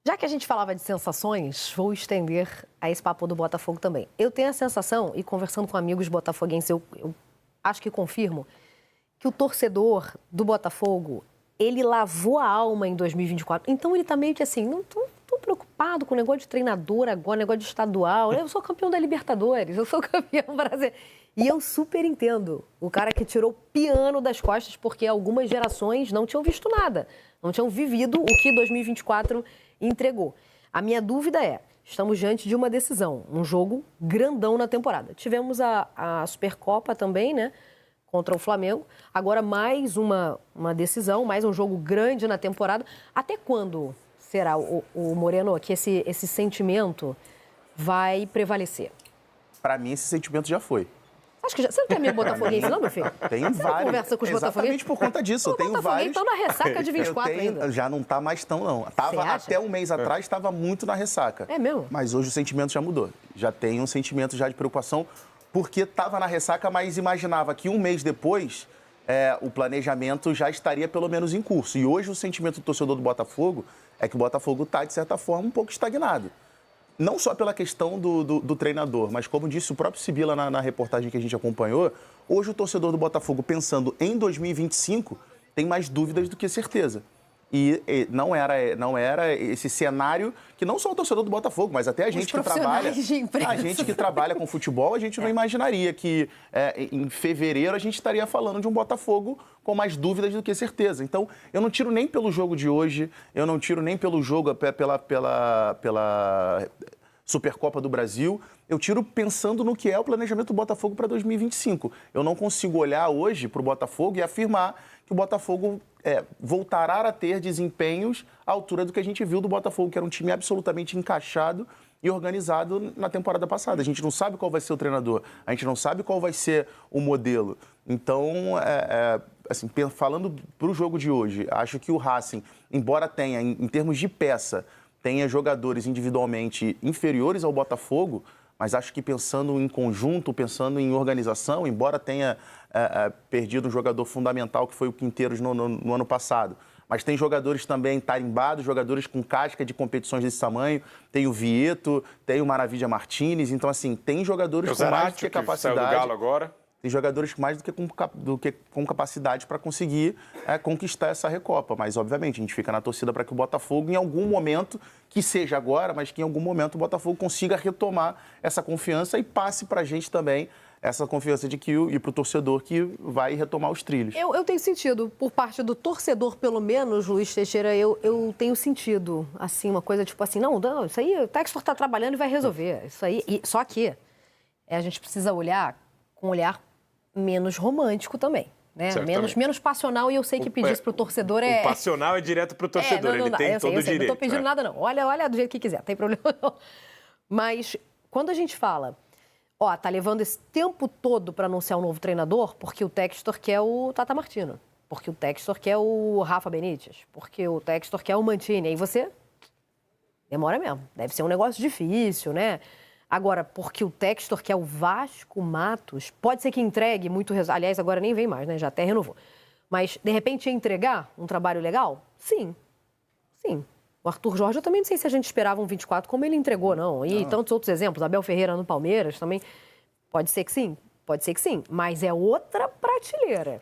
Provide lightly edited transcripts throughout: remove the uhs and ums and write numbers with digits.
Já que a gente falava de sensações, vou estender a esse papo do Botafogo também. Eu tenho a sensação, e conversando com amigos botafoguenses, eu acho que confirmo, que o torcedor do Botafogo, ele lavou a alma em 2024. Então ele tá meio que assim, não tô preocupado com o negócio de treinador agora, negócio de estadual. Eu sou campeão da Libertadores, eu sou campeão brasileiro. E eu super entendo o cara que tirou o piano das costas, porque algumas gerações não tinham visto nada, não tinham vivido o que 2024 entregou. A minha dúvida é, estamos diante de uma decisão, um jogo grandão na temporada. Tivemos a Supercopa também, né, contra o Flamengo. Agora mais uma decisão, mais um jogo grande na temporada. Até quando será, o Moreno, que esse sentimento vai prevalecer? Para mim, esse sentimento já foi. Acho que já... Você não tem amigo botafoguense, não, meu filho? Tem vários. Você conversa com os botafoguenses? Exatamente por conta disso. Eu tenho vários. Estão na ressaca de 24 ainda. Já não está mais tão, não. Até um mês atrás, estava muito na ressaca. É mesmo? Mas hoje o sentimento já mudou. Já tem um sentimento já de preocupação, porque estava na ressaca, mas imaginava que um mês depois o planejamento já estaria pelo menos em curso. E hoje o sentimento do torcedor do Botafogo é que o Botafogo está, de certa forma, um pouco estagnado. Não só pela questão do treinador, mas como disse o próprio Sibila na reportagem que a gente acompanhou, hoje o torcedor do Botafogo, pensando em 2025, tem mais dúvidas do que certeza. E não era esse cenário que não só o torcedor do Botafogo, mas até a gente que trabalha com futebol, a gente não imaginaria que em fevereiro a gente estaria falando de um Botafogo com mais dúvidas do que certeza. Então, eu não tiro nem pelo jogo de hoje, eu não tiro nem pelo jogo pela Supercopa do Brasil, eu tiro pensando no que é o planejamento do Botafogo para 2025. Eu não consigo olhar hoje para o Botafogo e afirmar que o Botafogo voltará a ter desempenhos à altura do que a gente viu do Botafogo, que era um time absolutamente encaixado e organizado na temporada passada. A gente não sabe qual vai ser o treinador, a gente não sabe qual vai ser o modelo. Então, assim, falando para o jogo de hoje, acho que o Racing, embora tenha, em termos de peça, tenha jogadores individualmente inferiores ao Botafogo, mas acho que pensando em conjunto, pensando em organização, embora tenha perdido um jogador fundamental, que foi o Quinteiros no ano passado, mas tem jogadores também tarimbados, jogadores com casca de competições desse tamanho, tem o Vieto, tem o Maravilha Martínez, então assim, tem jogadores com mais do que capacidade. Saiu do Galo agora. Tem jogadores mais do que com capacidade para conseguir conquistar essa Recopa. Mas, obviamente, a gente fica na torcida para que o Botafogo, em algum momento, que seja agora, mas que em algum momento o Botafogo consiga retomar essa confiança e passe para a gente também essa confiança de que e para o torcedor que vai retomar os trilhos. Eu tenho sentido, por parte do torcedor, pelo menos, Luiz Teixeira, eu tenho sentido, assim, uma coisa tipo assim, não, isso aí o Textor está trabalhando e vai resolver. Isso aí, só que a gente precisa olhar com um olhar menos romântico também, né? Menos passional, e eu sei que pedir isso pro torcedor O passional é direto pro torcedor, ele tem todo o direito. Não tô pedindo nada, não. Olha do jeito que quiser, não tem problema não. Mas quando a gente fala, tá levando esse tempo todo para anunciar um novo treinador, porque o Textor quer o Tata Martino, porque o Textor quer o Rafa Benítez, porque o Textor quer o Mancini, aí você demora mesmo. Deve ser um negócio difícil, né? Agora, porque o Textor, que é o Vasco Matos, pode ser que entregue muito resultado. Aliás, agora nem vem mais, né? Já até renovou. Mas, de repente, ia entregar um trabalho legal? Sim. Sim. O Arthur Jorge, eu também não sei se a gente esperava um 24 como ele entregou, não. E tantos outros exemplos. Abel Ferreira no Palmeiras também. Pode ser que sim. Pode ser que sim. Mas é outra prateleira.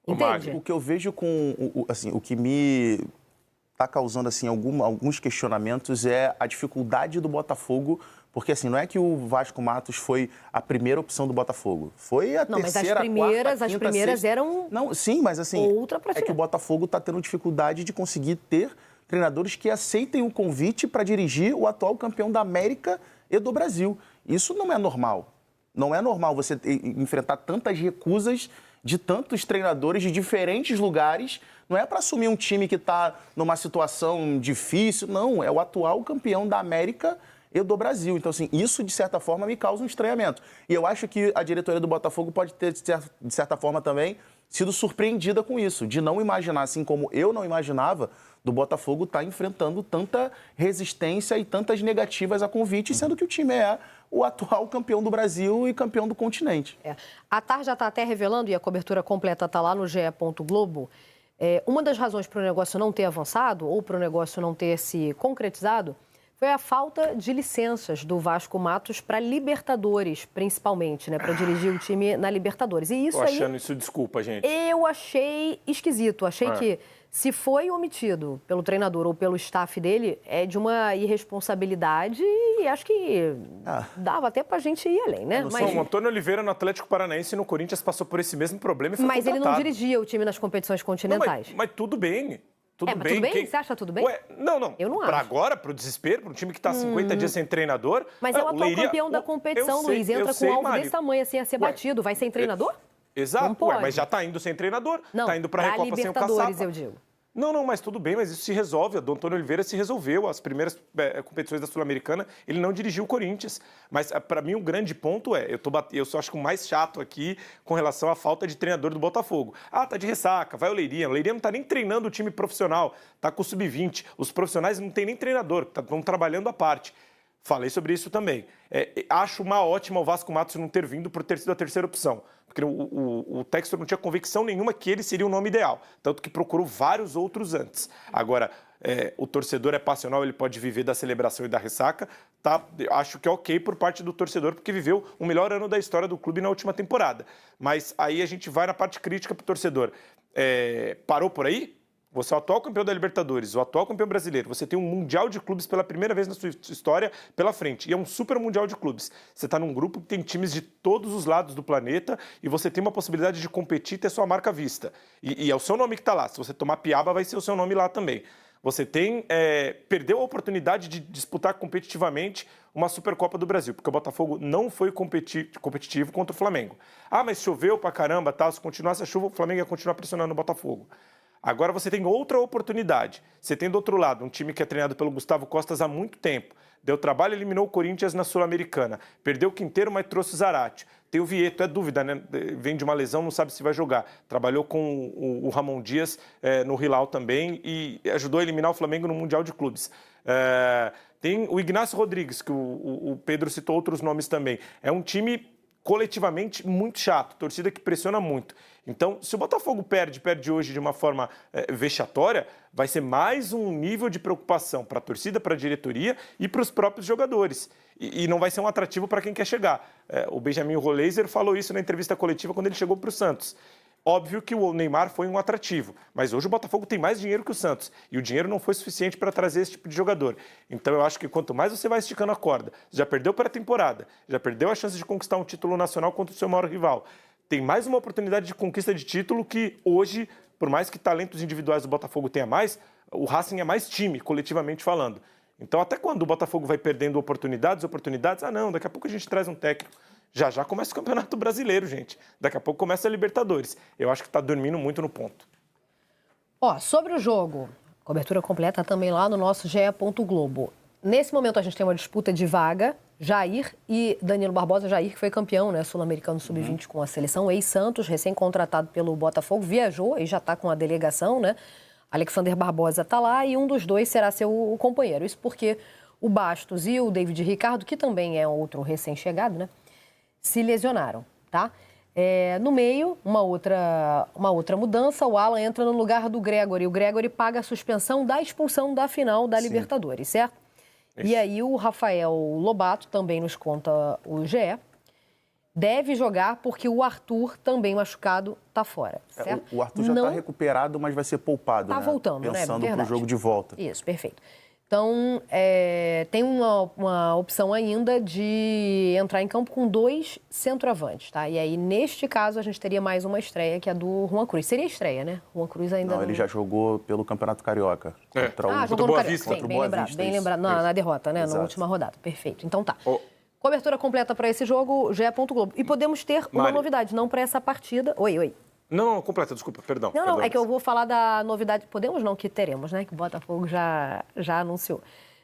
Entende? O que eu vejo o que me está causando assim, alguns questionamentos é a dificuldade do Botafogo. Porque, assim, não é que o Vasco Matos foi a primeira opção do Botafogo. Foi a terceira, quarta, quinta, as primeiras sexta. eram... Não, sim, mas assim, outra é que o Botafogo está tendo dificuldade de conseguir ter treinadores que aceitem o convite para dirigir o atual campeão da América e do Brasil. Isso não é normal. Não é normal você enfrentar tantas recusas de tantos treinadores de diferentes lugares. Não é para assumir um time que está numa situação difícil. Não, é o atual campeão da América e do Brasil. Então, assim, isso, de certa forma, me causa um estranhamento. E eu acho que a diretoria do Botafogo pode ter, de certa forma, também sido surpreendida com isso, de não imaginar, assim como eu não imaginava, do Botafogo estar enfrentando tanta resistência e tantas negativas a convite, sendo que o time é o atual campeão do Brasil e campeão do continente. A TAR já está até revelando, e a cobertura completa está lá no ge.globo, Uma das razões para o negócio não ter avançado ou para o negócio não ter se concretizado foi a falta de licenças do Vasco Matos para Libertadores, principalmente, né? Para dirigir o time na Libertadores. E isso Tô achando isso desculpa, gente. Eu achei esquisito. Achei que se foi omitido pelo treinador ou pelo staff dele, é de uma irresponsabilidade e acho que dava até pra gente ir além, né? Mas o Antônio Oliveira no Atlético Paranaense e no Corinthians passou por esse mesmo problema e foi contratado. Ele não dirigia o time nas competições continentais. Mas tudo bem. Tudo bem. Tudo bem? Você acha tudo bem? Não. Eu não acho. Para agora, para o desespero, para um time que está 50 dias sem treinador... Mas é o atual campeão da competição, Luiz. Entra com um alvo desse tamanho, assim, a ser batido. Vai sem treinador? Exato. Mas já está indo sem treinador. Está indo para a Recopa sem o caçapa. Libertadores, eu digo. Não, mas tudo bem, mas isso se resolve. O Antônio Oliveira se resolveu. As primeiras competições da Sul-Americana, ele não dirigiu o Corinthians. Mas, para mim, o grande ponto eu só acho que o mais chato aqui com relação à falta de treinador do Botafogo. Tá de ressaca, vai o Leirinha. O Leirinha não está nem treinando o time profissional, está com o Sub-20. Os profissionais não têm nem treinador, estão trabalhando à parte. Falei sobre isso também. Acho uma ótima o Vasco Matos não ter vindo por ter sido a terceira opção. Porque o Textor não tinha convicção nenhuma que ele seria o nome ideal. Tanto que procurou vários outros antes. Agora, o torcedor é passional, ele pode viver da celebração e da ressaca. Acho que é ok por parte do torcedor, porque viveu o melhor ano da história do clube na última temporada. Mas aí a gente vai na parte crítica para o torcedor. Parou por aí? Você é o atual campeão da Libertadores, o atual campeão brasileiro. Você tem um Mundial de Clubes pela primeira vez na sua história pela frente. E é um super Mundial de Clubes. Você está num grupo que tem times de todos os lados do planeta e você tem uma possibilidade de competir e ter sua marca vista. E é o seu nome que está lá. Se você tomar piaba, vai ser o seu nome lá também. Você perdeu a oportunidade de disputar competitivamente uma Supercopa do Brasil, porque o Botafogo não foi competitivo contra o Flamengo. Mas choveu pra caramba, se continuasse a chuva, o Flamengo ia continuar pressionando o Botafogo. Agora você tem outra oportunidade. Você tem do outro lado um time que é treinado pelo Gustavo Costas há muito tempo. Deu trabalho, eliminou o Corinthians na Sul-Americana. Perdeu o Quinteiro, mas trouxe o Zarate. Tem o Vieto, dúvida, né? Vem de uma lesão, não sabe se vai jogar. Trabalhou com o Ramon Dias no Hilal também e ajudou a eliminar o Flamengo no Mundial de Clubes. Tem o Ignacio Rodrigues, que o Pedro citou outros nomes também. É um time coletivamente muito chato, torcida que pressiona muito. Então, se o Botafogo perde hoje de uma forma vexatória, vai ser mais um nível de preocupação para a torcida, para a diretoria e para os próprios jogadores. E não vai ser um atrativo para quem quer chegar. O Benjamin Roleiser falou isso na entrevista coletiva quando ele chegou para o Santos. Óbvio que o Neymar foi um atrativo, mas hoje o Botafogo tem mais dinheiro que o Santos e o dinheiro não foi suficiente para trazer esse tipo de jogador. Então eu acho que quanto mais você vai esticando a corda, já perdeu para a temporada, já perdeu a chance de conquistar um título nacional contra o seu maior rival, tem mais uma oportunidade de conquista de título que hoje, por mais que talentos individuais do Botafogo tenha mais, o Racing é mais time, coletivamente falando. Então até quando o Botafogo vai perdendo oportunidades, daqui a pouco a gente traz um técnico. Já começa o Campeonato Brasileiro, gente. Daqui a pouco começa a Libertadores. Eu acho que está dormindo muito no ponto. Sobre o jogo, cobertura completa também lá no nosso GE. Globo. Nesse momento a gente tem uma disputa de vaga, Jair e Danilo Barbosa. Jair, que foi campeão, né, sul-americano sub-20 com a seleção, ex-Santos, recém-contratado pelo Botafogo, viajou e já está com a delegação, né? Alexander Barbosa está lá e um dos dois será seu companheiro. Isso porque o Bastos e o David Ricardo, que também é outro recém-chegado, né, se lesionaram, tá? No meio, uma outra mudança, o Alan entra no lugar do Gregory. O Gregory paga a suspensão da expulsão da final da Libertadores, certo? Isso. E aí o Rafael Lobato, também nos conta o GE, deve jogar porque o Arthur, também machucado, está fora, certo? O Arthur já está recuperado, mas vai ser poupado, né? Está voltando, pensando para o jogo de volta. Isso, perfeito. Então, tem uma opção ainda de entrar em campo com 2 centroavantes, tá? E aí, neste caso, a gente teria mais uma estreia, que é a do Juan Cruz. Seria estreia, né? Juan Cruz ainda não... ele já jogou pelo Campeonato Carioca. Jogou no Carioca. Bem lembrado. Na derrota, né? Na última rodada. Perfeito. Então tá. Cobertura completa para esse jogo, GE. Globo. E podemos ter uma novidade, não para essa partida. Oi. Não, completa, desculpa, perdão. Não, é que eu vou falar da novidade. Podemos não, que teremos, né? Que o Botafogo já anunciou.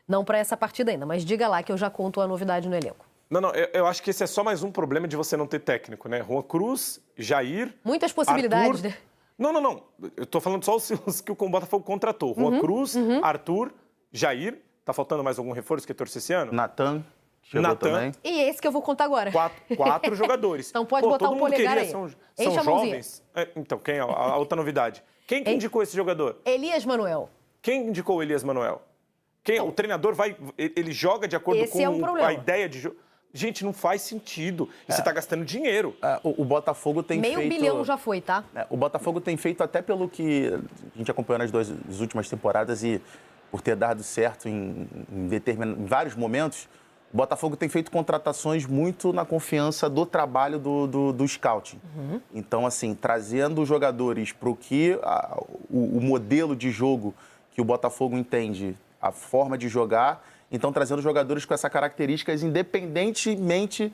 Não para essa partida ainda, mas diga lá que eu já conto a novidade no elenco. Não, eu acho que esse é só mais um problema de você não ter técnico, né? Juan Cruz, Jair... Muitas possibilidades, Arthur... né? Não. Eu tô falando só os que o Botafogo contratou. Juan Cruz, Arthur, Jair. Tá faltando mais algum reforço que torce esse ano? Natan. Também. E esse que eu vou contar agora. 4 jogadores. Então pode botar um polegar aí. São jovens. Então, quem é a outra novidade? Quem que indicou esse jogador? Elias Manuel. Quem indicou o Elias Manuel? O treinador ele joga de acordo com a ideia de jogo? Gente, não faz sentido. E você está gastando dinheiro. O Botafogo tem feito... Meio bilhão já foi, tá? O Botafogo tem feito, até pelo que a gente acompanhou nas últimas temporadas e por ter dado certo em vários momentos, o Botafogo tem feito contratações muito na confiança do trabalho do scouting. Uhum. Então, assim, trazendo jogadores para o modelo de jogo que o Botafogo entende, a forma de jogar... Então, trazendo jogadores com essas características independentemente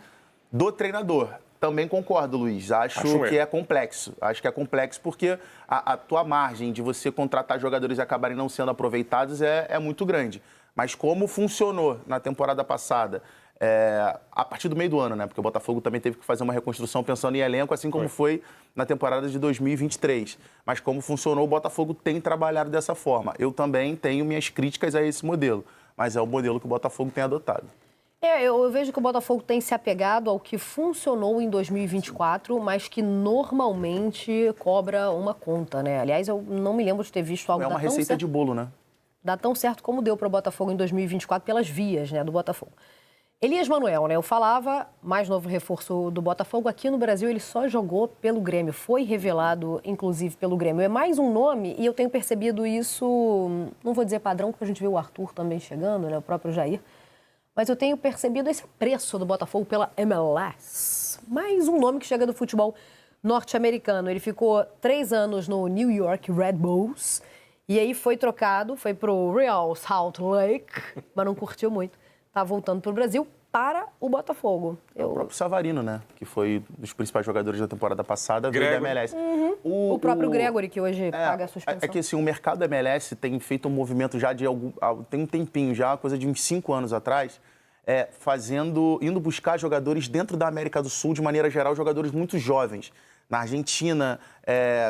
do treinador. Também concordo, Luiz. Acho que é complexo. Acho que é complexo porque a tua margem de você contratar jogadores e acabarem não sendo aproveitados é muito grande. Mas como funcionou na temporada passada, a partir do meio do ano, né? Porque o Botafogo também teve que fazer uma reconstrução pensando em elenco, assim como foi na temporada de 2023. Mas como funcionou, o Botafogo tem trabalhado dessa forma. Eu também tenho minhas críticas a esse modelo. Mas é o modelo que o Botafogo tem adotado. Eu vejo que o Botafogo tem se apegado ao que funcionou em 2024, mas que normalmente cobra uma conta, né? Aliás, eu não me lembro de ter visto algo... É uma receita de bolo, né? Dá tão certo como deu para o Botafogo em 2024 pelas vias, né, do Botafogo. Elias Manuel, né? Eu falava, mais novo reforço do Botafogo. Aqui no Brasil ele só jogou pelo Grêmio. Foi revelado, inclusive, pelo Grêmio. É mais um nome e eu tenho percebido isso, não vou dizer padrão, porque a gente vê o Arthur também chegando, né? O próprio Jair. Mas eu tenho percebido esse preço do Botafogo pela MLS. Mais um nome que chega do futebol norte-americano. Ele ficou 3 anos no New York Red Bulls. E aí foi trocado, foi pro Real Salt Lake, mas não curtiu muito. Tá voltando para o Brasil para o Botafogo. O próprio Savarino, né? Que foi um dos principais jogadores da temporada passada, veio da MLS. Uhum. O próprio Gregory, que hoje paga a suspensão. É que assim, o mercado MLS tem feito um movimento já tem um tempinho, já coisa de uns 5 anos atrás, indo buscar jogadores dentro da América do Sul, de maneira geral, jogadores muito jovens. Na Argentina,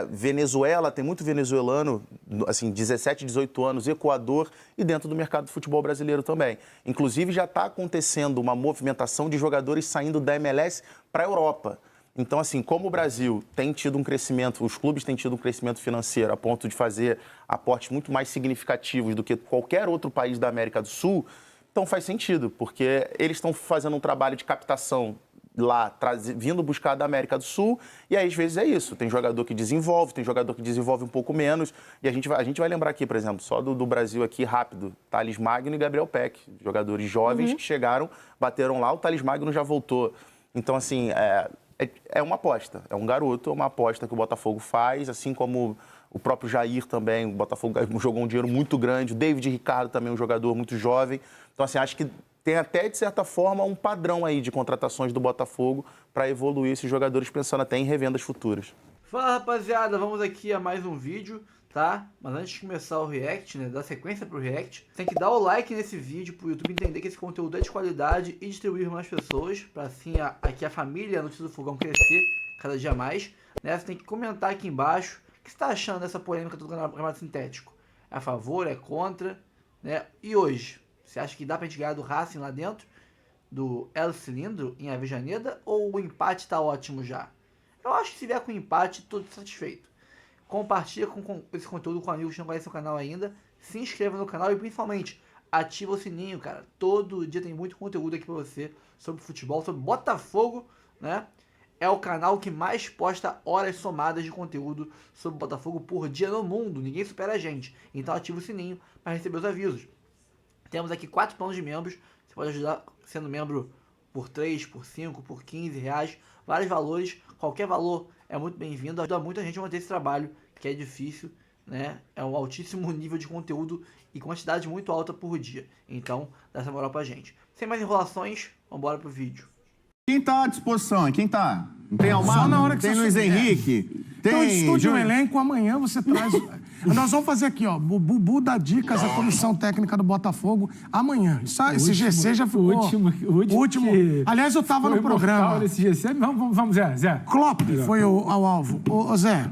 Venezuela, tem muito venezuelano, assim, 17, 18 anos, Equador e dentro do mercado do futebol brasileiro também. Inclusive, já está acontecendo uma movimentação de jogadores saindo da MLS para a Europa. Então, assim, como o Brasil tem tido um crescimento, os clubes têm tido um crescimento financeiro a ponto de fazer aportes muito mais significativos do que qualquer outro país da América do Sul, então faz sentido, porque eles estão fazendo um trabalho de captação lá, vindo buscar da América do Sul, e aí, às vezes, é isso. Tem jogador que desenvolve, tem jogador que desenvolve um pouco menos, e a gente vai lembrar aqui, por exemplo, só do Brasil aqui, rápido, Thales Magno e Gabriel Peck, jogadores jovens que chegaram, bateram lá, o Thales Magno já voltou. Então, assim, é uma aposta, é um garoto, é uma aposta que o Botafogo faz, assim como o próprio Jair também, o Botafogo jogou um dinheiro muito grande, o David Ricardo também, um jogador muito jovem. Então, assim, acho que tem até, de certa forma, um padrão aí de contratações do Botafogo para evoluir esses jogadores, pensando até em revendas futuras. Fala, rapaziada, vamos aqui a mais um vídeo, tá? Mas antes de começar o react, né, dar sequência pro react, tem que dar o like nesse vídeo pro YouTube entender que esse conteúdo é de qualidade e distribuir para mais pessoas, para assim aqui a família Notícias do Fogão crescer cada dia mais, né? Você tem que comentar aqui embaixo o que você tá achando dessa polêmica do gramado sintético. É a favor, é contra, né? E hoje, você acha que dá pra gente ganhar do Racing lá dentro, do El Cilindro, em Avejaneda, ou o empate tá ótimo já? Eu acho que se vier com empate, tô satisfeito. Compartilha esse conteúdo com amigos que não conhecem o canal ainda, se inscreva no canal e principalmente ativa o sininho, cara. Todo dia tem muito conteúdo aqui pra você sobre futebol, sobre Botafogo, né? É o canal que mais posta horas somadas de conteúdo sobre Botafogo por dia no mundo. Ninguém supera a gente. Então ativa o sininho para receber os avisos. Temos aqui 4 planos de membros. Você pode ajudar sendo membro por 3, por 5, por 15 reais. Vários valores. Qualquer valor é muito bem-vindo. Ajuda muita gente a manter esse trabalho, que é difícil, né? É um altíssimo nível de conteúdo e quantidade muito alta por dia. Então, dá essa moral pra gente. Sem mais enrolações, vamos embora pro vídeo. Quem tá à disposição? Quem tá? Tem Só na hora Almada? que Tem você Luiz souber. Henrique? Então, Tem estude o Júnior? elenco, amanhã você traz... Nós vamos fazer aqui, ó, o Bubu dá dicas à comissão técnica do Botafogo amanhã. Esse GC já ficou... O último que Aliás, eu tava no foi programa. mortal nesse GC. Vamos, Zé. Klopp foi ao alvo. Ô, Zé,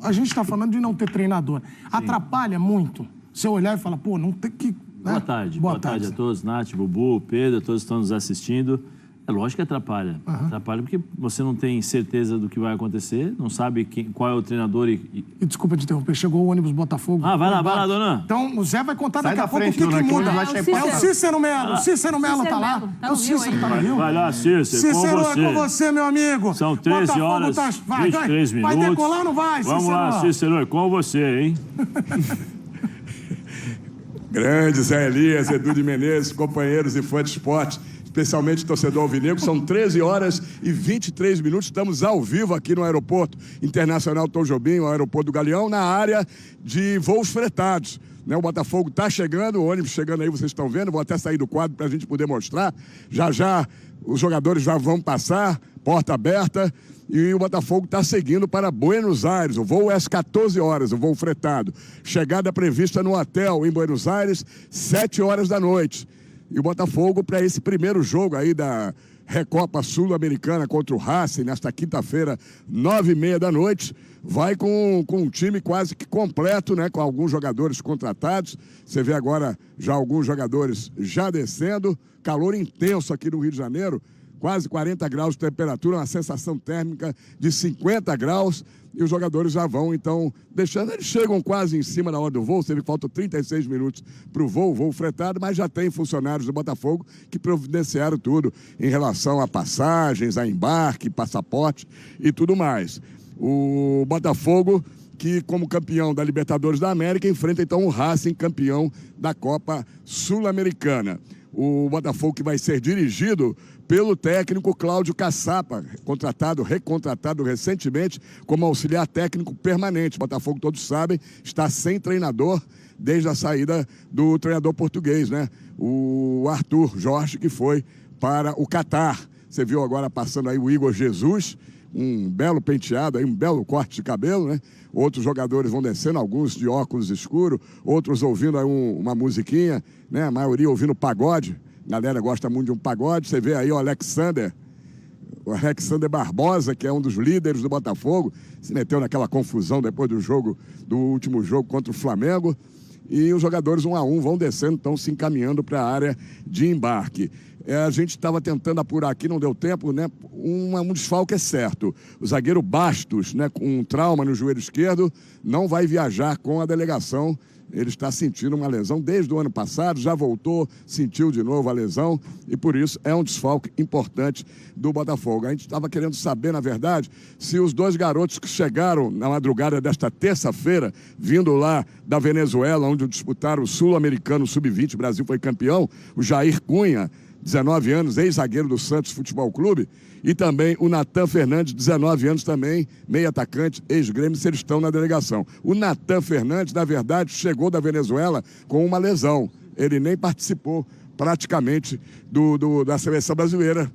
a gente tá falando de não ter treinador. Atrapalha muito você olhar e falar, não tem que... Né? Boa tarde a todos, Nath, Bubu, Pedro, todos que estão nos assistindo. É lógico que atrapalha. Atrapalha porque você não tem certeza do que vai acontecer, não sabe qual é o treinador E desculpa te interromper, chegou o ônibus Botafogo. Vai lá, dona. Então, o Zé vai contar Sai daqui a da pouco frente, o que dona, que muda. vai chegar em É o Cícero Melo. O Cícero Melo tá lá. Melo. Tá É o no Rio Cícero, aí. tá no Rio. Vai lá, Cícero, Cícero, é com você, meu amigo. São 13 horas, 23 minutos. Vai decolar ou não vai, Cícero? Vamos lá, Cícero, é com você, hein? Grande Zé Elias, Edu de Menezes, companheiros e fãs de esporte, especialmente torcedor alvinegro. São 13 horas e 23 minutos. Estamos ao vivo aqui no Aeroporto Internacional Tom Jobim, o Aeroporto do Galeão, na área de voos fretados. O Botafogo está chegando, o ônibus chegando aí, vocês estão vendo. Vou até sair do quadro para a gente poder mostrar. Já já os jogadores já vão passar, porta aberta. E o Botafogo está seguindo para Buenos Aires. O voo é às 14 horas, o voo fretado. Chegada prevista no hotel em Buenos Aires, 7 horas da noite. E o Botafogo, para esse primeiro jogo aí da Recopa Sul-Americana contra o Racing, nesta quinta-feira, 9h30 da noite, vai com um time quase que completo, né? Com alguns jogadores contratados. Você vê agora já alguns jogadores já descendo. Calor intenso aqui no Rio de Janeiro. Quase 40 graus de temperatura, uma sensação térmica de 50 graus, e os jogadores já vão, então, deixando, eles chegam quase em cima da hora do voo, você vê que faltam 36 minutos para o voo fretado, mas já tem funcionários do Botafogo que providenciaram tudo em relação a passagens, a embarque, passaporte e tudo mais. O Botafogo, que como campeão da Libertadores da América, enfrenta então o Racing, campeão da Copa Sul-Americana. O Botafogo que vai ser dirigido pelo técnico Cláudio Caçapa, recontratado recentemente como auxiliar técnico permanente. O Botafogo, todos sabem, está sem treinador desde a saída do treinador português, né? O Arthur Jorge, que foi para o Catar. Você viu agora passando aí o Igor Jesus, um belo penteado, aí, um belo corte de cabelo, né? Outros jogadores vão descendo, alguns de óculos escuros, outros ouvindo aí uma musiquinha, né? A maioria ouvindo pagode. A galera gosta muito de um pagode. Você vê aí o Alexander Barbosa, que é um dos líderes do Botafogo, se meteu naquela confusão depois do último jogo contra o Flamengo. E os jogadores 1 a 1 vão descendo, estão se encaminhando para a área de embarque. A gente estava tentando apurar aqui, não deu tempo, né? Um desfalque é certo. O zagueiro Bastos, né, com um trauma no joelho esquerdo, não vai viajar com a delegação. Ele está sentindo uma lesão desde o ano passado, já voltou, sentiu de novo a lesão e por isso é um desfalque importante do Botafogo. A gente estava querendo saber, na verdade, se os dois garotos que chegaram na madrugada desta terça-feira, vindo lá da Venezuela, onde disputaram o Sul-Americano Sub-20, o Brasil foi campeão, o Jair Cunha, 19 anos, ex-zagueiro do Santos Futebol Clube, e também o Natan Fernandes, 19 anos também, meio atacante, ex-Grêmio, se eles estão na delegação. O Natan Fernandes, na verdade, chegou da Venezuela com uma lesão. Ele nem participou praticamente da seleção brasileira.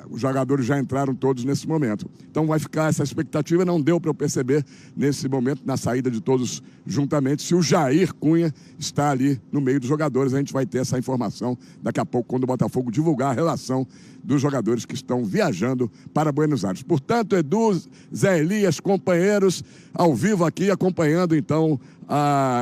Os jogadores já entraram todos nesse momento. Então vai ficar essa expectativa, não deu para eu perceber nesse momento, na saída de todos juntamente, se o Jair Cunha está ali no meio dos jogadores. A gente vai ter essa informação daqui a pouco, quando o Botafogo divulgar a relação dos jogadores que estão viajando para Buenos Aires. Portanto, Edu, Zé Elias, companheiros, ao vivo aqui, acompanhando então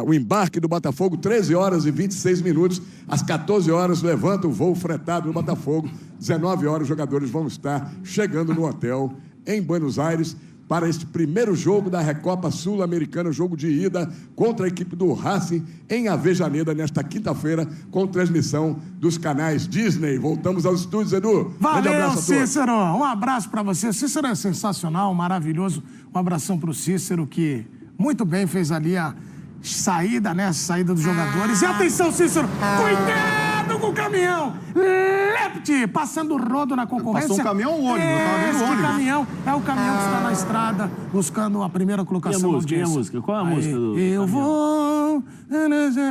o embarque do Botafogo, 13 horas e 26 minutos. Às 14 horas, levanta o voo fretado do Botafogo. 19 horas, os jogadores vão estar chegando no hotel em Buenos Aires para este primeiro jogo da Recopa Sul-Americana, jogo de ida contra a equipe do Racing em Avejaneda, nesta quinta-feira, com transmissão dos canais Disney. Voltamos aos estúdios, Edu. Valeu, Cícero. Um abraço para você. O Cícero é sensacional, maravilhoso. Um abração para o Cícero, que muito bem fez ali a saída, né? A saída dos jogadores. E atenção, Cícero! Cuidado com o caminhão! Lepti! Passando o rodo na concorrência. Passou um caminhão ou ônibus? Eu tava vendo Este ônibus. caminhão é o caminhão que está na estrada buscando a primeira colocação. E a música? Qual é a música do Eu caminhão? vou...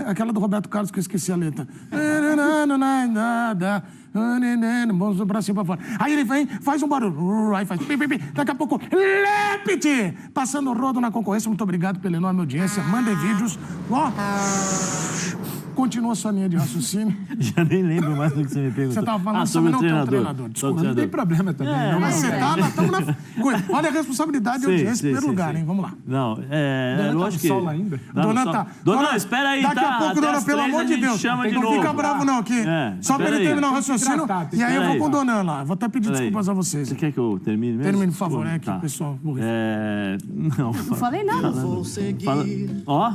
Aquela do Roberto Carlos, que eu esqueci a letra. Nada. Vamos do bracinho pra fora. Aí ele vem, faz um barulho. Aí faz... Daqui a pouco, Lepti! Passando o rodo na concorrência. Muito obrigado pela enorme audiência. Mandem vídeos. Ó... continua a sua linha de raciocínio. Já nem lembro mais do que você me perguntou. Você estava falando sobre o treinador. Desculpa, Não tem problema também. É, mas você tá, nós estamos na... Olha a responsabilidade de audiência em primeiro lugar, sim. hein? Vamos lá. Não, Dona lógico tá no sol ainda? Dona tá. Dona, espera aí, Daqui a pouco, Dona, pelo amor de Deus. Chama de Não novo. fica bravo, não, que só para ele terminar o raciocínio. E aí eu vou com o Dona lá. Vou até pedir desculpas a vocês. Você quer que eu termine mesmo? Termine, por favor, né? Que o pessoal... Não. Não falei nada. Ó.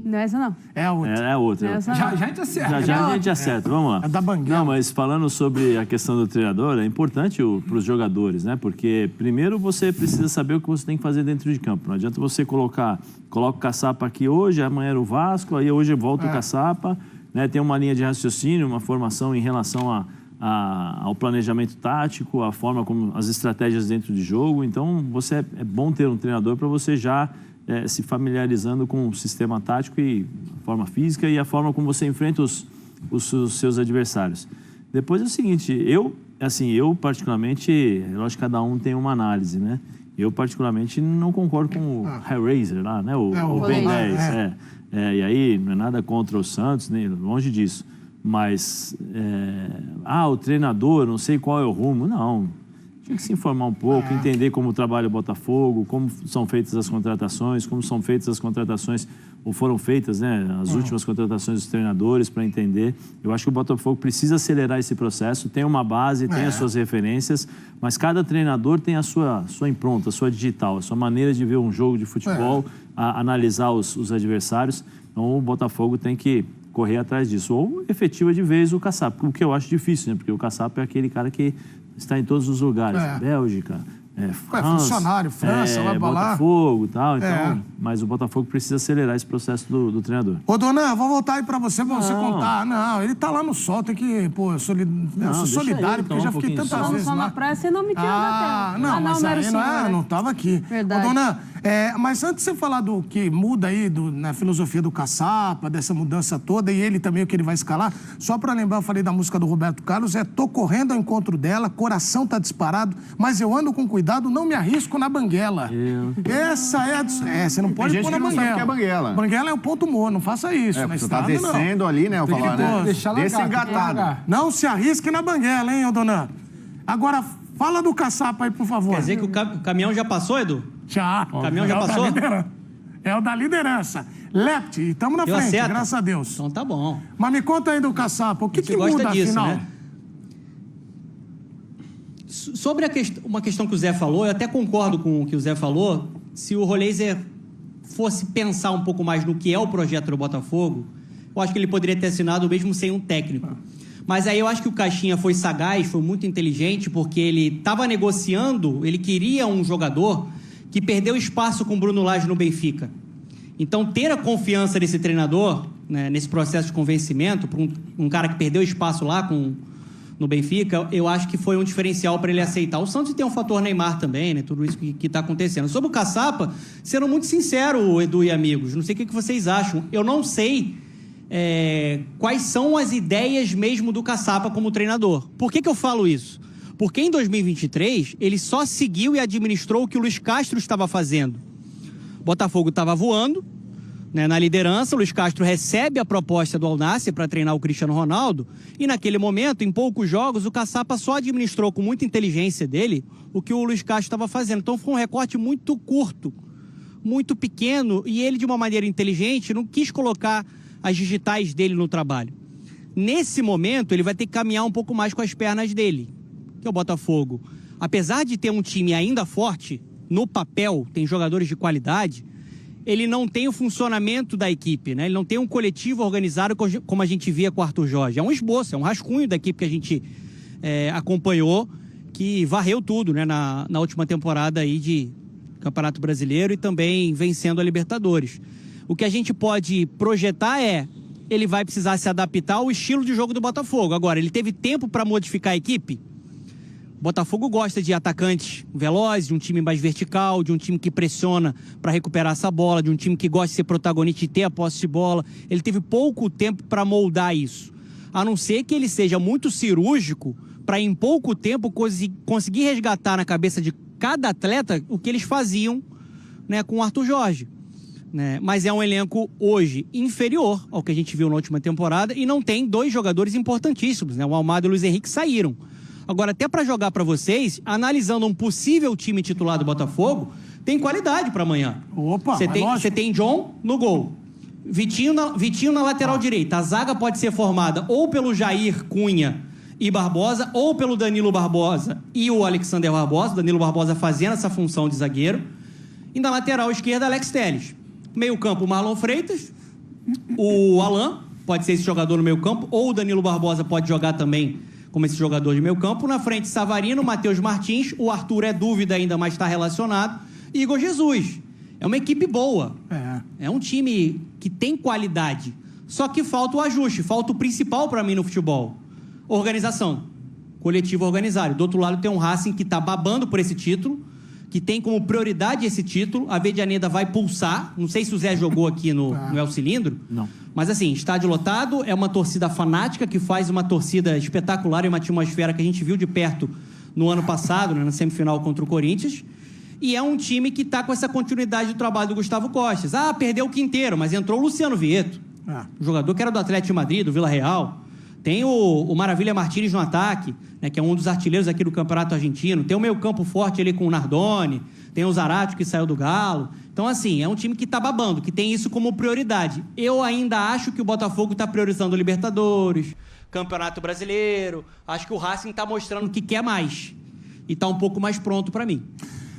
Não é essa, não. É a outra. É a outra. Já a gente acerta. Já a gente acerta, vamos lá. É da Banguela. Não, mas falando sobre a questão do treinador, é importante para os jogadores, né? Porque primeiro você precisa saber o que você tem que fazer dentro de campo. Não adianta você coloca o Caçapa aqui hoje, amanhã era o Vasco, aí hoje volta o Caçapa, né? Tem uma linha de raciocínio, uma formação em relação ao planejamento tático, a forma como as estratégias dentro de jogo. Então, é bom ter um treinador para você já se familiarizando com o sistema tático e a forma física e a forma como você enfrenta os seus adversários. Depois é o seguinte, eu particularmente, lógico que cada um tem uma análise, né? Eu particularmente não concordo com o Hellraiser lá, né? O Ben 10. E aí, não é nada contra o Santos, nem longe disso. Mas, o treinador, não sei qual é o rumo. Não, tinha que se informar um pouco, entender como trabalha o Botafogo, como são feitas as contratações, ou foram feitas, né, as últimas contratações dos treinadores, para entender. Eu acho que o Botafogo precisa acelerar esse processo, tem uma base, tem as suas referências, mas cada treinador tem a sua impronta, a sua digital, a sua maneira de ver um jogo de futebol, analisar os adversários. Então, o Botafogo tem que correr atrás disso. Ou efetiva de vez o Caçapa, o que eu acho difícil, né? Porque o Caçapa é aquele cara que está em todos os lugares. Bélgica, França, funcionário, França, vai pra lá. Botafogo e tal. Então, mas o Botafogo precisa acelerar esse processo do treinador. Ô, Dona, vou voltar aí pra você contar. Não, ele tá lá no sol, tem que... Pô, eu sou solidário, porque eu já fiquei tantas vezes lá. Na praia, você não me tirou da tela. Não, mas aí não tava aqui. Verdade. Ô, Dona, mas antes de você falar do que muda aí na filosofia do Caçapa, dessa mudança toda, e ele também, o que ele vai escalar, só pra lembrar, eu falei da música do Roberto Carlos, tô correndo ao encontro dela, coração tá disparado, mas eu ando com cuidado, não me arrisco na banguela. Essa você não pode pôr na banguela. Sabe o que é banguela. Banguela é o ponto morto, não faça isso. Você tá descendo ali, né? Eu falar, né? Desce engatado. Não se arrisque na banguela, hein, ô Dona? Agora, fala do Caçapa aí, por favor. Quer dizer que o caminhão já passou, Edu? Já. O caminhão já passou? É o da liderança. Lept, estamos na frente, graças a Deus. Então tá bom. Mas me conta aí do Caçapa, o que muda, afinal? Né? Sobre uma questão que o Zé falou, eu até concordo com o que o Zé falou, se o Roleiser fosse pensar um pouco mais no que é o projeto do Botafogo, eu acho que ele poderia ter assinado mesmo sem um técnico. Mas aí eu acho que o Caixinha foi sagaz, foi muito inteligente, porque ele estava negociando, ele queria um jogador que perdeu espaço com o Bruno Lage no Benfica. Então, ter a confiança desse treinador, né, nesse processo de convencimento, para um cara que perdeu espaço lá no Benfica, eu acho que foi um diferencial para ele aceitar. O Santos tem um fator Neymar também, né? Tudo isso que está acontecendo. Sobre o Caçapa, sendo muito sincero, Edu e amigos, não sei o que vocês acham. Eu não sei quais são as ideias mesmo do Caçapa como treinador. Por que eu falo isso? Porque em 2023, ele só seguiu e administrou o que o Luiz Castro estava fazendo. O Botafogo estava voando, né, na liderança, o Luiz Castro recebe a proposta do Al Nassr para treinar o Cristiano Ronaldo e naquele momento, em poucos jogos, o Caçapa só administrou com muita inteligência dele o que o Luiz Castro estava fazendo. Então foi um recorte muito curto, muito pequeno, e ele, de uma maneira inteligente, não quis colocar as digitais dele no trabalho. Nesse momento, ele vai ter que caminhar um pouco mais com as pernas dele, que é o Botafogo. Apesar de ter um time ainda forte, no papel, tem jogadores de qualidade, ele não tem o funcionamento da equipe, né? Ele não tem um coletivo organizado como a gente via com o Arthur Jorge. É um esboço, é um rascunho da equipe que a gente acompanhou, que varreu tudo, né? Na última temporada aí de Campeonato Brasileiro e também vencendo a Libertadores. O que a gente pode projetar ele vai precisar se adaptar ao estilo de jogo do Botafogo. Agora, ele teve tempo para modificar a equipe? O Botafogo gosta de atacantes velozes, de um time mais vertical, de um time que pressiona para recuperar essa bola, de um time que gosta de ser protagonista e ter a posse de bola. Ele teve pouco tempo para moldar isso. A não ser que ele seja muito cirúrgico para, em pouco tempo, conseguir resgatar na cabeça de cada atleta o que eles faziam, né, com o Arthur Jorge. né? Mas é um elenco hoje inferior ao que a gente viu na última temporada e não tem 2 jogadores importantíssimos, né? O Almada e o Luiz Henrique saíram. Agora, até para jogar para vocês, analisando um possível time titular do Botafogo, tem qualidade para amanhã. Opa, Você tem John no gol. Vitinho na lateral direita. A zaga pode ser formada ou pelo Jair Cunha e Barbosa, ou pelo Danilo Barbosa e o Alexander Barbosa. Danilo Barbosa fazendo essa função de zagueiro. E na lateral esquerda, Alex Telles. Meio campo, Marlon Freitas. O Alan pode ser esse jogador no meio campo, ou o Danilo Barbosa pode jogar também como esse jogador de meio campo. Na frente, Savarino, Matheus Martins. O Arthur é dúvida ainda, mas está relacionado. E Igor Jesus. É uma equipe boa. É um time que tem qualidade. Só que falta o ajuste. Falta o principal para mim no futebol. Organização. Coletivo organizado. Do outro lado tem um Racing que está babando por esse título, que tem como prioridade esse título. A Medianeda vai pulsar. Não sei se o Zé jogou aqui no El Cilindro. Não. Mas assim, estádio lotado, é uma torcida fanática que faz uma torcida espetacular e uma atmosfera que a gente viu de perto no ano passado, né, na semifinal contra o Corinthians. E é um time que está com essa continuidade do trabalho do Gustavo Costas. Perdeu o Quinteiro, mas entrou o Luciano Vieto. O jogador que era do Atlético de Madrid, do Vila Real. Tem o Maravilha Martínez no ataque, né, que é um dos artilheiros aqui do Campeonato Argentino. Tem o meio campo forte ali com o Nardoni. Tem o Zarate, que saiu do Galo. Então, assim, é um time que está babando, que tem isso como prioridade. Eu ainda acho que o Botafogo está priorizando o Libertadores, Campeonato Brasileiro. Acho que o Racing está mostrando que quer mais. E está um pouco mais pronto para mim.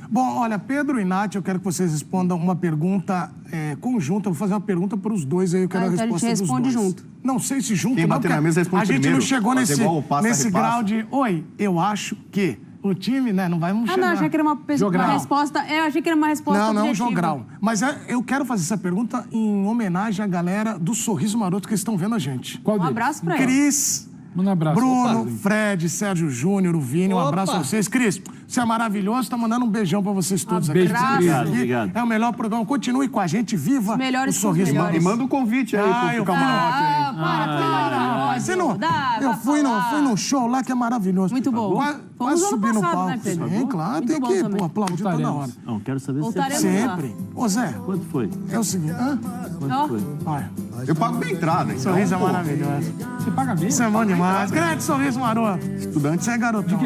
Bom, olha, Pedro e Nath, eu quero que vocês respondam uma pergunta conjunta. Eu vou fazer uma pergunta para os dois aí, eu quero a resposta dos dois. A gente responde junto. Não sei se junto, quem bater na mesa responde a gente primeiro. não chegou Fazer nesse grau de... Oi, eu acho que o time, né, não vai chegar... não, achei que era uma resposta... achei que era uma resposta Não, objetiva. jogral. Mas eu quero fazer essa pergunta em homenagem à galera do Sorriso Maroto que estão vendo a gente. Um abraço para eles. Cris... Um abraço. Bruno, Fred, Sérgio Júnior, o Vini, um abraço a vocês. Cris, você é maravilhoso, tá mandando um beijão pra vocês todos aqui. Obrigado. É o melhor programa. Continue com a gente, viva o Sorriso Maroto. E manda um convite aí pro camarote. Eu fui num show lá que é maravilhoso. Muito bom. Quase subir no palco. Né, Pedro? Sim, claro, tem que aplaudir toda hora. Não, quero saber se você sempre. Ô, Zé. Quanto foi? É o seguinte, Quanto foi? Olha. Eu pago bem entrada, então. Sorriso é maravilhoso. Você paga bem? Isso é bom demais. Grande Sorriso Maroto. Estudante. Você é garotão.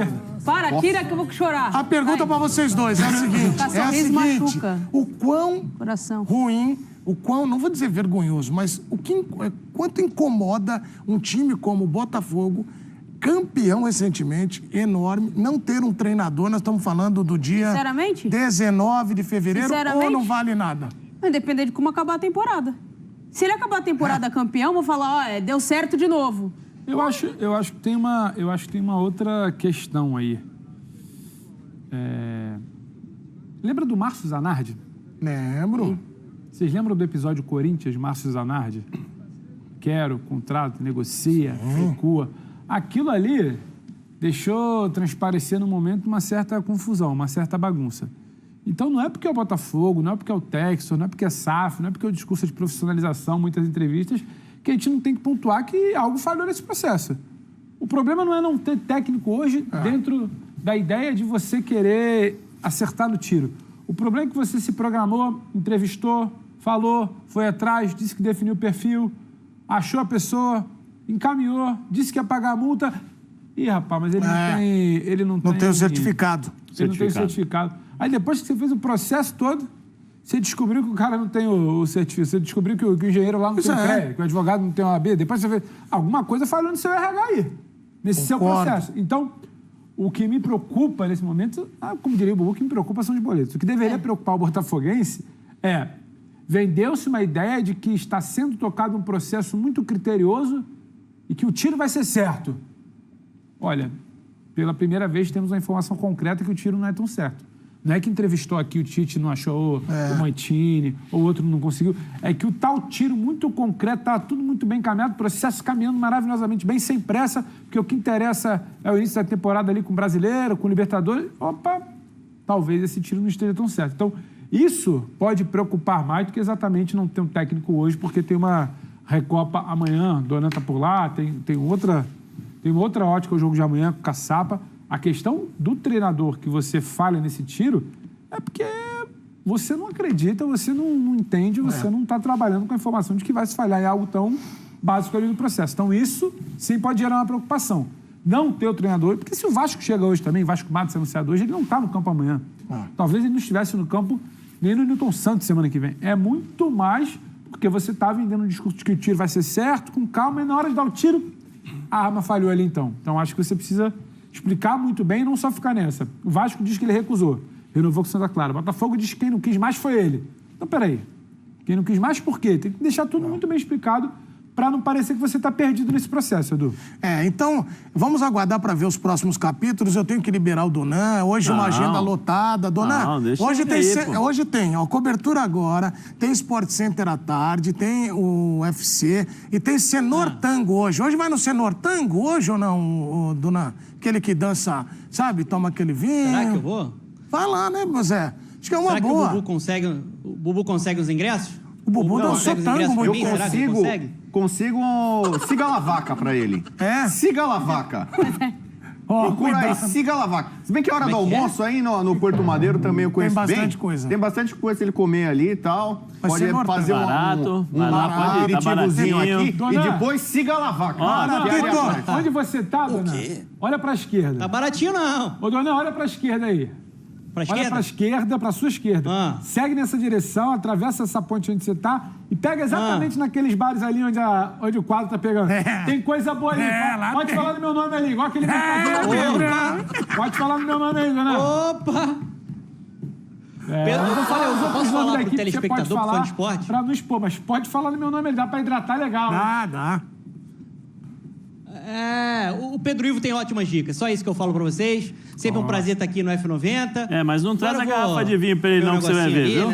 Para, tira que eu vou chorar. A pergunta para vocês dois é a seguinte. Machuca. O quão Coração. ruim, o quão, não vou dizer vergonhoso, mas quanto incomoda um time como o Botafogo, campeão recentemente, enorme, não ter um treinador, nós estamos falando do dia 19 de fevereiro, ou não vale nada? Vai depender de como acabar a temporada. Se ele acabar a temporada campeão, vou falar, deu certo de novo. Eu acho que tem uma outra questão aí. Lembra do Márcio Zanardi? Lembro. Vocês lembram do episódio Corinthians, Márcio Zanardi? Quero, contrato, negocia, recua. Aquilo ali deixou transparecer no momento uma certa confusão, uma certa bagunça. Então não é porque é o Botafogo, não é porque é o Textor, não é porque é SAF, não é porque é o discurso de profissionalização, muitas entrevistas, que a gente não tem que pontuar que algo falhou nesse processo. O problema não é não ter técnico hoje dentro da ideia de você querer acertar no tiro. O problema é que você se programou, entrevistou, falou, foi atrás, disse que definiu o perfil, achou a pessoa, encaminhou, disse que ia pagar a multa. Ih, rapaz, mas ele não tem o certificado. Ele não tem o certificado. Aí depois que você fez o processo todo, você descobriu que o cara não tem o certificado, você descobriu que o engenheiro lá não tem o CREA, que o advogado não tem o OAB, depois você vê alguma coisa falhando no seu RH aí, nesse seu processo. Então, o que me preocupa nesse momento, como diria o Bubu, o que me preocupa são os boletos. O que deveria preocupar o botafoguense vendeu-se uma ideia de que está sendo tocado um processo muito criterioso e que o tiro vai ser certo. Olha, pela primeira vez temos uma informação concreta que o tiro não é tão certo. Não é que entrevistou aqui o Tite não achou o Mantini, ou outro não conseguiu. É que o tal tiro muito concreto, está tudo muito bem caminhado, o processo caminhando maravilhosamente bem, sem pressa, porque o que interessa é o início da temporada ali com o Brasileiro, com o Libertadores. Talvez esse tiro não esteja tão certo. Então, isso pode preocupar mais do que exatamente não ter um técnico hoje, porque tem uma Recopa amanhã, Donan está por lá, tem uma outra ótica o jogo de amanhã com o Caçapa. A questão do treinador que você falha nesse tiro é porque você não acredita, você não entende, você não está trabalhando com a informação de que vai se falhar em algo tão básico ali no processo. Então, isso sim pode gerar uma preocupação. Não ter o treinador, porque se o Vasco chega hoje também, Vasco Matos anunciado hoje, ele não está no campo amanhã. Talvez ele não estivesse no campo nem no Newton Santos semana que vem. É muito mais porque você está vendendo um discurso de que o tiro vai ser certo, com calma, e na hora de dar o tiro, a arma falhou ali então. Então, acho que você precisa explicar muito bem e não só ficar nessa. O Vasco diz que ele recusou, renovou com o Santa Clara. O Botafogo diz que quem não quis mais foi ele. Então, peraí. Quem não quis mais, por quê? Tem que deixar tudo muito bem explicado para não parecer que você está perdido nesse processo, Edu. Então, vamos aguardar para ver os próximos capítulos. Eu tenho que liberar o Donan. Hoje uma agenda lotada. Donan, hoje tem cobertura agora, tem Sport Center à tarde, tem o UFC e tem Senor Tango hoje. Hoje vai no Senor Tango hoje ou não, o Donan? Aquele que dança, sabe, toma aquele vinho. Será que eu vou? Vai lá, né, Zé? Acho que é uma boa. Será que o Bubu consegue os ingressos? O Bubu dançou tango muito bem. Consigo siga a vaca pra ele. Siga a vaca. Procura aí, siga a vaca. Se bem que a hora do almoço aí no Porto Madeiro também eu conheço bem. Tem bastante coisa. Tem bastante coisa pra ele comer ali e tal. Pode fazer um aperitivozinho aqui e depois siga a vaca. Onde você tá, Dona? Olha pra esquerda. Tá baratinho, não. Ô, Dona, olha pra esquerda aí. Olha pra esquerda, pra sua esquerda. Segue nessa direção, atravessa essa ponte onde você tá e pega exatamente naqueles bares ali onde o quadro tá pegando. Tem coisa boa ali. Pode falar do meu nome ali, igual aquele Pode falar do meu nome aí, Dona. Opa! Pedro, eu posso falar pro telespectador, pro fã de esporte? Pra não expor, mas pode falar no meu nome, ele dá pra hidratar legal. Dá. O Pedro Ivo tem ótimas dicas, só isso que eu falo pra vocês. Sempre um prazer estar aqui no F90. Mas não traz a garrafa de vinho pra ele não, que você vai ver, viu?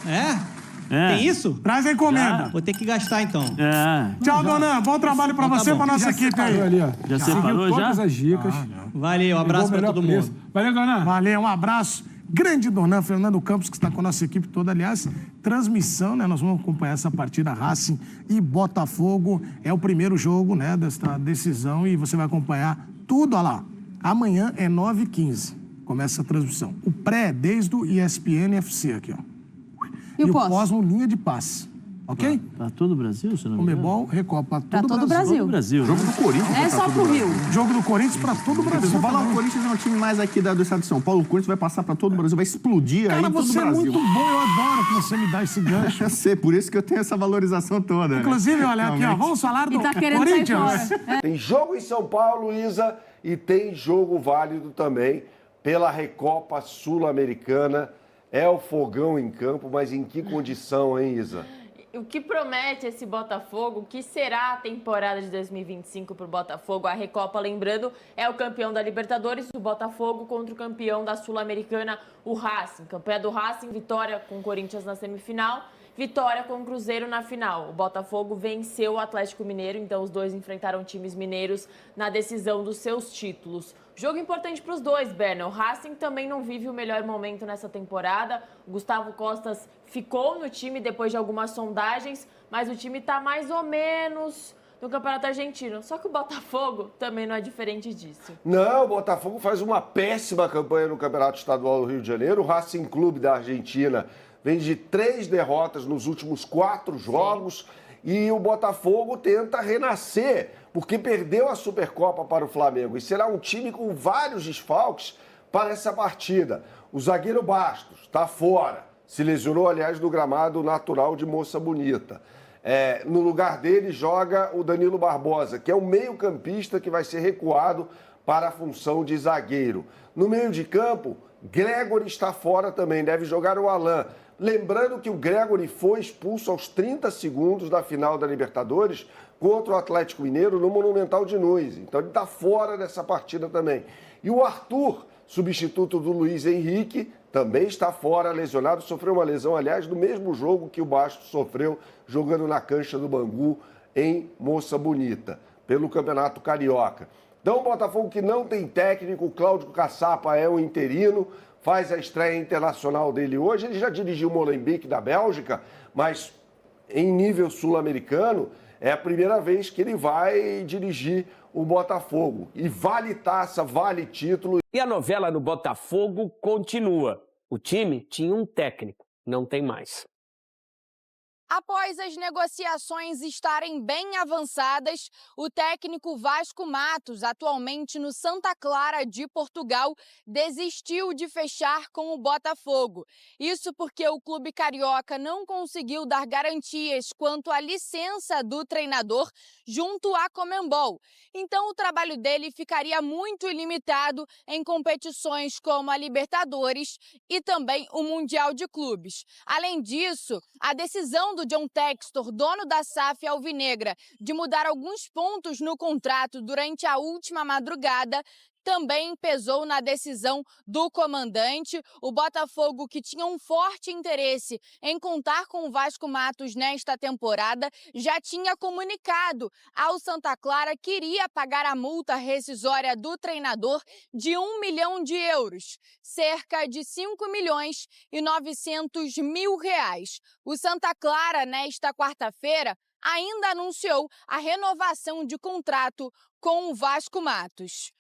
Né? Tem isso? Traz a encomenda. Vou ter que gastar, então. Tchau, Dona. Bom trabalho pra você e pra nossa equipe aí. Já separou, já? Todas as dicas. Valeu, um abraço pra todo mundo. Valeu, Dona. Valeu, um abraço. Grande Donan, Fernando Campos, que está com a nossa equipe toda. Aliás, transmissão, né? Nós vamos acompanhar essa partida Racing e Botafogo. É o primeiro jogo, né, desta decisão e você vai acompanhar tudo, olha lá. Amanhã é 9h15. Começa a transmissão. O pré, desde o ESPN FC aqui, ó. E o pós no linha de passe. Ok? Pra todo o Brasil, se não me engano? Comebol, Recopa, pra todo o Brasil. Todo o Brasil. Jogo do Corinthians. É só pro Rio. Jogo do Corinthians pra todo o Brasil. Você fala, o Corinthians é um time mais aqui do estado de São Paulo. O Corinthians vai passar pra todo o Brasil, vai explodir aí em todo o Brasil. Cara, você é muito bom, eu adoro que você me dá esse gancho. Eu sei, por isso que eu tenho essa valorização toda. Inclusive, olha aqui, ó, vamos falar do Corinthians. Tem jogo em São Paulo, Isa, e tem jogo válido também pela Recopa Sul-Americana. É o fogão em campo, mas em que condição, hein, Isa? O que promete esse Botafogo, o que será a temporada de 2025 para o Botafogo? A Recopa, lembrando, é o campeão da Libertadores, o Botafogo contra o campeão da Sul-Americana, o Racing. Campeão do Racing, vitória com o Corinthians na semifinal, vitória com o Cruzeiro na final. O Botafogo venceu o Atlético Mineiro, então os dois enfrentaram times mineiros na decisão dos seus títulos. Jogo importante para os dois, Berna. O Racing também não vive o melhor momento nessa temporada. O Gustavo Costas ficou no time depois de algumas sondagens, mas o time está mais ou menos no Campeonato Argentino. Só que o Botafogo também não é diferente disso. Não, o Botafogo faz uma péssima campanha no Campeonato Estadual do Rio de Janeiro. O Racing Clube da Argentina vem de 3 derrotas nos últimos 4 jogos. E o Botafogo tenta renascer, porque perdeu a Supercopa para o Flamengo. E será um time com vários desfalques para essa partida. O zagueiro Bastos está fora. Se lesionou, aliás, do gramado natural de Moça Bonita. No lugar dele joga o Danilo Barbosa, que é o meio-campista que vai ser recuado para a função de zagueiro. No meio de campo, Gregory está fora também, deve jogar o Alain. Lembrando que o Gregory foi expulso aos 30 segundos da final da Libertadores contra o Atlético Mineiro no Monumental de Nunes. Então ele está fora dessa partida também. E o Arthur, substituto do Luiz Henrique, também está fora, lesionado. Sofreu uma lesão, aliás, no mesmo jogo que o Bastos sofreu jogando na cancha do Bangu em Moça Bonita, pelo Campeonato Carioca. Então o Botafogo, que não tem técnico, o Cláudio Caçapa é o interino, faz a estreia internacional dele hoje. Ele já dirigiu o Molenbeek da Bélgica, mas em nível sul-americano, É a primeira vez que ele vai dirigir o Botafogo. E vale taça, vale título. E a novela no Botafogo continua. O time tinha um técnico, não tem mais. Após as negociações estarem bem avançadas, o técnico Vasco Matos, atualmente no Santa Clara de Portugal, desistiu de fechar com o Botafogo. Isso porque o clube carioca não conseguiu dar garantias quanto à licença do treinador junto à Conmebol. Então o trabalho dele ficaria muito limitado em competições como a Libertadores e também o Mundial de Clubes. Além disso, a decisão do John Textor, dono da SAF alvinegra, de mudar alguns pontos no contrato durante a última madrugada, também pesou na decisão do comandante. O Botafogo, que tinha um forte interesse em contar com o Vasco Matos nesta temporada, já tinha comunicado ao Santa Clara que iria pagar a multa rescisória do treinador de €1 milhão, cerca de R$5.900.000. O Santa Clara, nesta quarta-feira, ainda anunciou a renovação de contrato com o Vasco Matos.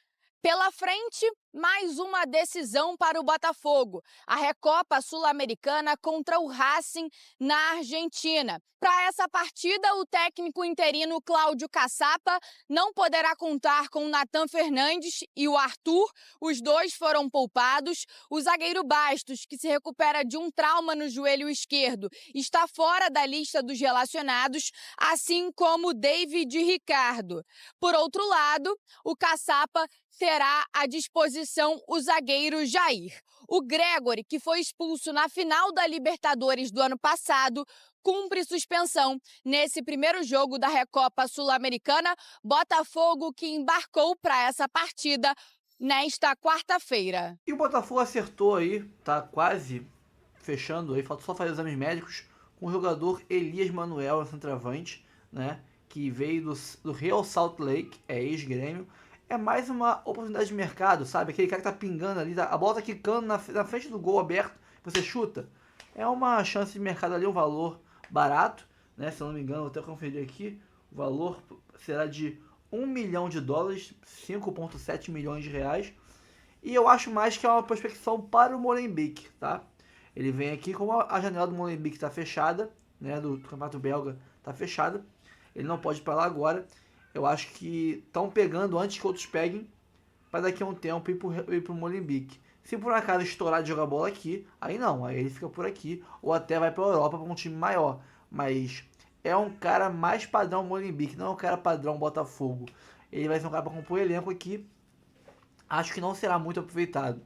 Pela frente, mais uma decisão para o Botafogo, a Recopa Sul-Americana contra o Racing na Argentina. Para essa partida, o técnico interino Cláudio Caçapa não poderá contar com o Nathan Fernandes e o Arthur, os dois foram poupados. O zagueiro Bastos, que se recupera de um trauma no joelho esquerdo, está fora da lista dos relacionados, assim como David Ricardo. Por outro lado, o Caçapa terá à disposição o zagueiro Jair. O Gregory, que foi expulso na final da Libertadores do ano passado, cumpre suspensão nesse primeiro jogo da Recopa Sul-Americana. Botafogo que embarcou para essa partida nesta quarta-feira. E o Botafogo acertou aí, tá quase fechando aí, falta só fazer exames médicos, com o jogador Elias Manuel, centroavante, né, que veio do Real Salt Lake, é ex-Grêmio. É mais uma oportunidade de mercado, sabe? Aquele cara que tá pingando ali, a bola tá quicando na frente do gol aberto, você chuta. É uma chance de mercado ali, um valor barato, né? Se eu não me engano, vou até conferir aqui. O valor será de $1 milhão, 5,7 milhões de reais. E eu acho mais que é uma prospecção para o Molenbeek, tá? Ele vem aqui, como a janela do Molenbeek tá fechada, né? Do Campeonato Belga tá fechada. Ele não pode ir para lá agora. Eu acho que estão pegando antes que outros peguem, para daqui a um tempo ir pro Molenbeek. Se por acaso estourar de jogar bola aqui, aí não, aí ele fica por aqui, ou até vai para a Europa para um time maior. Mas é um cara mais padrão Molenbeek, não é um cara padrão Botafogo. Ele vai ser um cara para compor elenco aqui. Acho que não será muito aproveitado,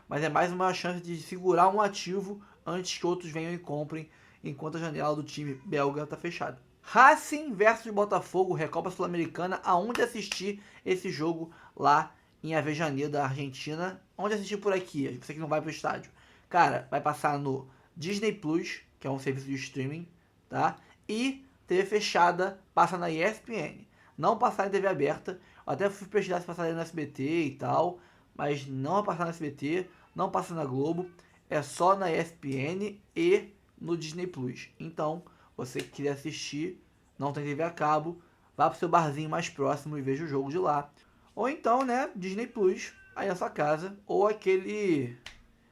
mas é mais uma chance de segurar um ativo antes que outros venham e comprem, enquanto a janela do time belga está fechada. Racing versus Botafogo, Recopa Sul-Americana, aonde assistir esse jogo lá em Avejaneda, Argentina. Onde assistir por aqui? Você que não vai pro estádio. Cara, vai passar no Disney Plus, que é um serviço de streaming, tá? E TV fechada passa na ESPN. Não passar em TV aberta. Eu até fui pesquisar se passaria no SBT e tal, mas não vai passar no SBT, não passa na Globo, é só na ESPN e no Disney Plus. Então, você que quiser assistir, não tem TV a cabo, vá pro seu barzinho mais próximo e veja o jogo de lá. Ou então, né, Disney Plus, aí na sua casa, ou aquele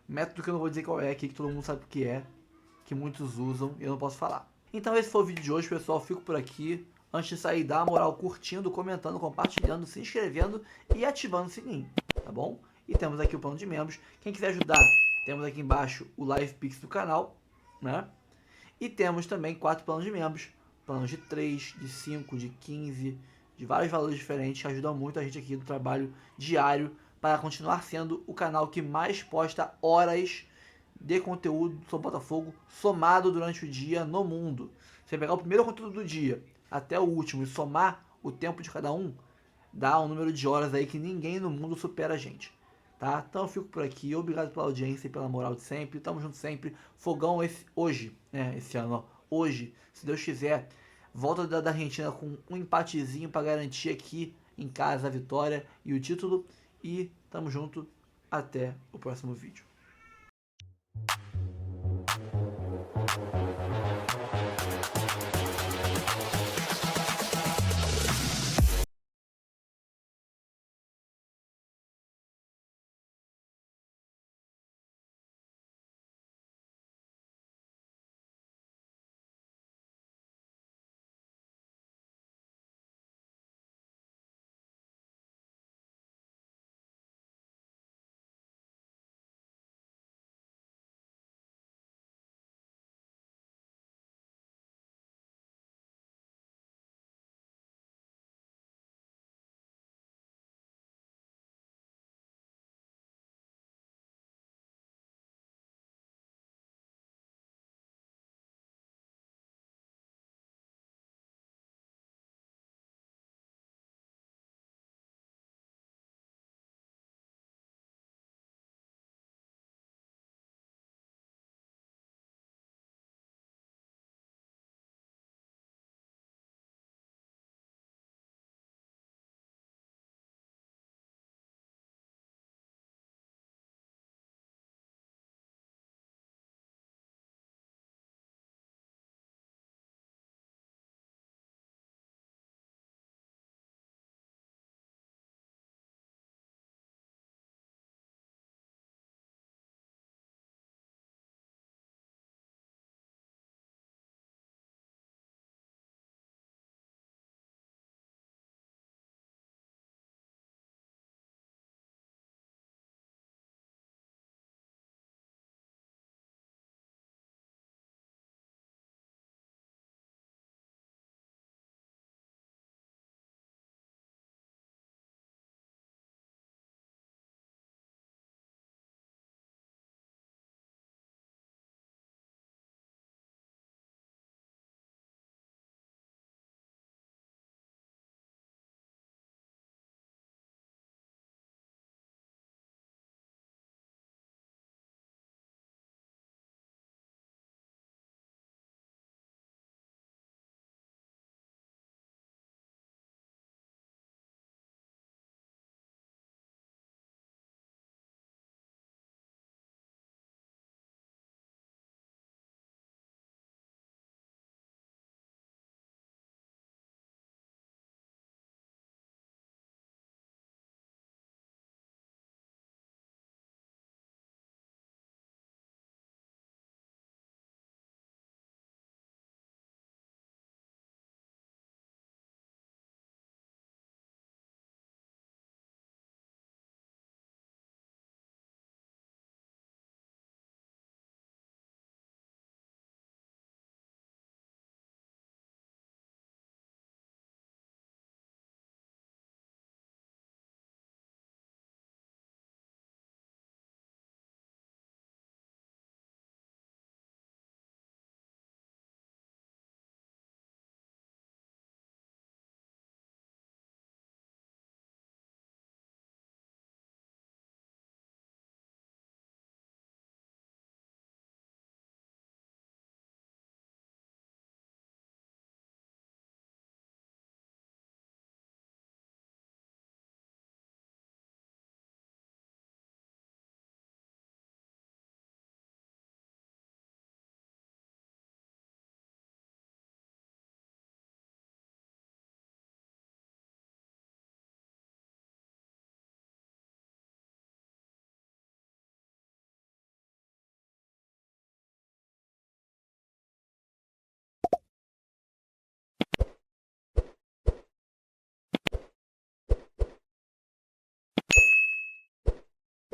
método que eu não vou dizer qual é aqui, que todo mundo sabe o que é, que muitos usam e eu não posso falar. Então esse foi o vídeo de hoje, pessoal, fico por aqui. Antes de sair, dá uma moral curtindo, comentando, compartilhando, se inscrevendo e ativando o sininho, tá bom? E temos aqui o plano de membros. Quem quiser ajudar, temos aqui embaixo o Live Pix do canal, né? E temos também 4 planos de membros, planos de 3, de 5, de 15, de vários valores diferentes, que ajudam muito a gente aqui no trabalho diário para continuar sendo o canal que mais posta horas de conteúdo sobre Botafogo somado durante o dia no mundo. Você pegar o primeiro conteúdo do dia até o último e somar o tempo de cada um, dá um número de horas aí que ninguém no mundo supera a gente. Tá? Então eu fico por aqui, obrigado pela audiência e pela moral de sempre, tamo junto sempre. Fogão hoje, né, esse ano, ó, hoje, se Deus quiser, volta da Argentina com um empatezinho para garantir aqui em casa a vitória e o título. E tamo junto, até o próximo vídeo.